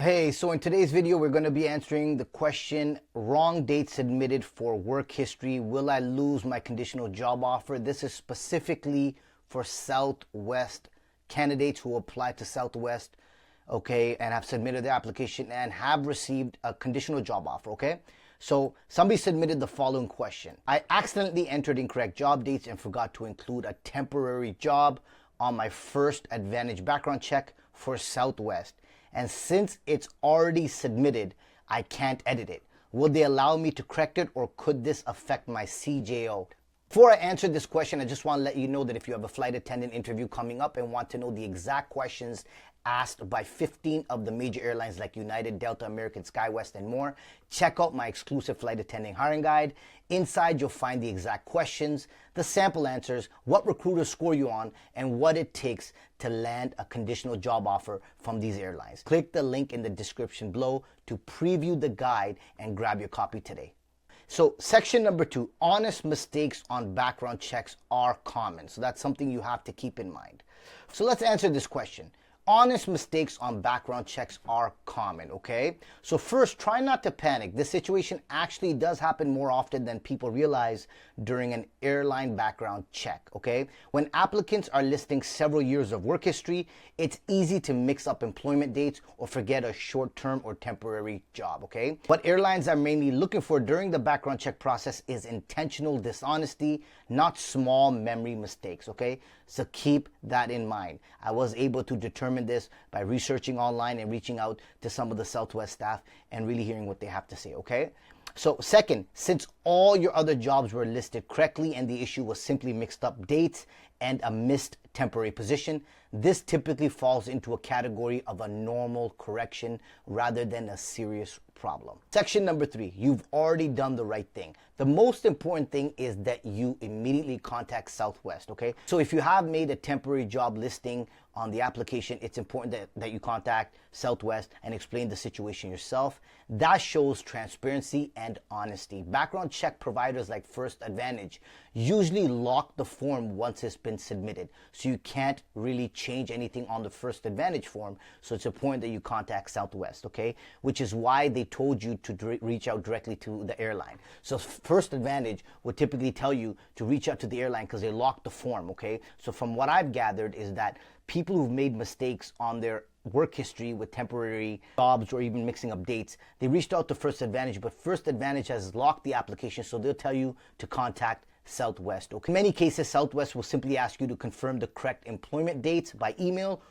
Hey, so in today's video, we're going to be answering the question, wrong date submitted for work history. Will I lose my conditional job offer? This is specifically for Southwest candidates who apply to Southwest, okay, and have submitted their application and have received a conditional job offer, okay? So somebody submitted the following question. I accidentally entered incorrect job dates and forgot to include a temporary job on my first Advantage background check for Southwest. And since it's already submitted, I can't edit it. Will they allow me to correct it, or could this affect my CJO? Before I answer this question, I just want to let you know that if you have a flight attendant interview coming up and want to know the exact questions asked by 15 of the major airlines like United, Delta, American, SkyWest, and more, check out my exclusive flight attendant hiring guide. Inside, you'll find the exact questions, the sample answers, what recruiters score you on, and what it takes to land a conditional job offer from these airlines. Click the link in the description below to preview the guide and grab your copy today. So section number 2, honest mistakes on background checks are common. So that's something you have to keep in mind. So let's answer this question. Honest mistakes on background checks are common, okay? So first, try not to panic. This situation actually does happen more often than people realize during an airline background check, okay? When applicants are listing several years of work history, it's easy to mix up employment dates or forget a short-term or temporary job, okay? What airlines are mainly looking for during the background check process is intentional dishonesty, not small memory mistakes, okay? So keep that in mind. I was able to determine this by researching online and reaching out to some of the Southwest staff and really hearing what they have to say, okay? So second, since all your other jobs were listed correctly and the issue was simply mixed up dates and a missed temporary position, this typically falls into a category of a normal correction rather than a serious problem. Section number 3, you've already done the right thing. The most important thing is that you immediately contact Southwest, okay? So if you have made a temporary job listing on the application, it's important that you contact Southwest and explain the situation yourself. That shows transparency and honesty. Background check providers like First Advantage usually lock the form once it's been submitted, so you can't really change anything on the First Advantage form. So it's important that you contact Southwest, okay? Which is why they told you to reach out directly to the airline. So First Advantage would typically tell you to reach out to the airline because they locked the form, okay? So from what I've gathered is that people who've made mistakes on their work history with temporary jobs or even mixing up dates, they reached out to First Advantage, but First Advantage has locked the application, so they'll tell you to contact Southwest. Okay. In many cases, Southwest will simply ask you to confirm the correct employment dates by email,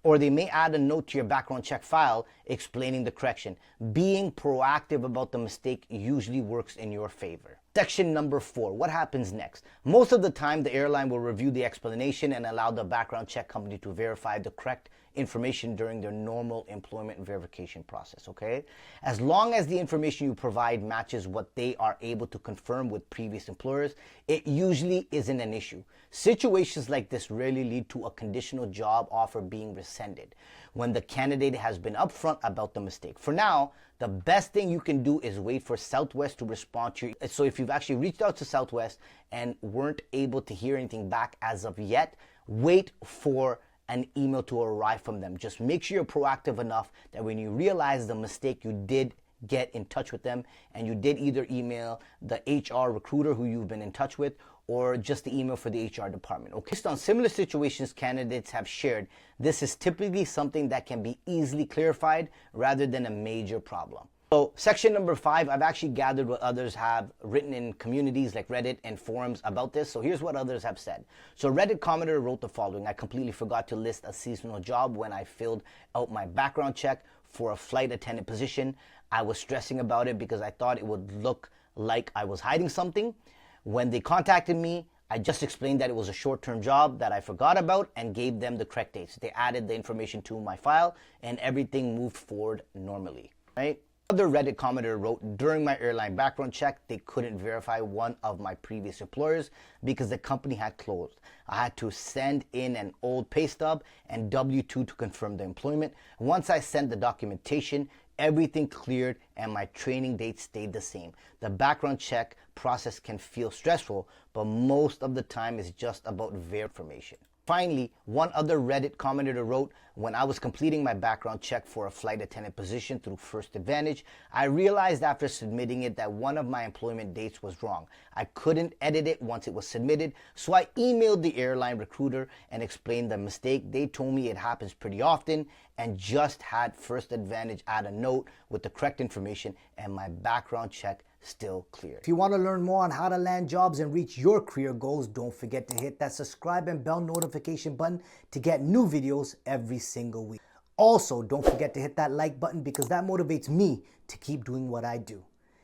or they may add a note to your background check file explaining the correction. Being proactive about the mistake usually works in your favor. Section number 4, what happens next? Most of the time, the airline will review the explanation and allow the background check company to verify the correct information during their normal employment verification process, okay? As long as the information you provide matches what they are able to confirm with previous employers, it usually isn't an issue. Situations like this rarely lead to a conditional job offer being rescinded when the candidate has been upfront about the mistake. For now, the best thing you can do is wait for Southwest to respond to you. So if you've actually reached out to Southwest and weren't able to hear anything back as of yet, wait for an email to arrive from them. Just make sure you're proactive enough that when you realize the mistake, you did get in touch with them and you did either email the HR recruiter who you've been in touch with or just the email for the HR department. Okay. Based on similar situations candidates have shared, this is typically something that can be easily clarified rather than a major problem. So section number 5, I've actually gathered what others have written in communities like Reddit and forums about this. So here's what others have said. So Reddit commenter wrote the following: I completely forgot to list a seasonal job when I filled out my background check for a flight attendant position. I was stressing about it because I thought it would look like I was hiding something. When they contacted me, I just explained that it was a short-term job that I forgot about and gave them the correct dates. They added the information to my file and everything moved forward normally, right? Another Reddit commenter wrote, during my airline background check, they couldn't verify one of my previous employers because the company had closed. I had to send in an old pay stub and W-2 to confirm the employment. Once I sent the documentation, everything cleared and my training date stayed the same. The background check process can feel stressful, but most of the time it's just about verification. Finally, one other Reddit commenter wrote, When I was completing my background check for a flight attendant position through First Advantage, I realized after submitting it that one of my employment dates was wrong. I couldn't edit it once it was submitted, so I emailed the airline recruiter and explained the mistake. They told me it happens pretty often and just had First Advantage add a note with the correct information, and my background check still cleared. If you want to learn more on how to land jobs and reach your career goals, don't forget to hit that subscribe and bell notification button to get new videos every single week. Also, don't forget to hit that like button because that motivates me to keep doing what I do.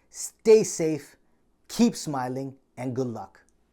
Stay safe, keep smiling, and good luck.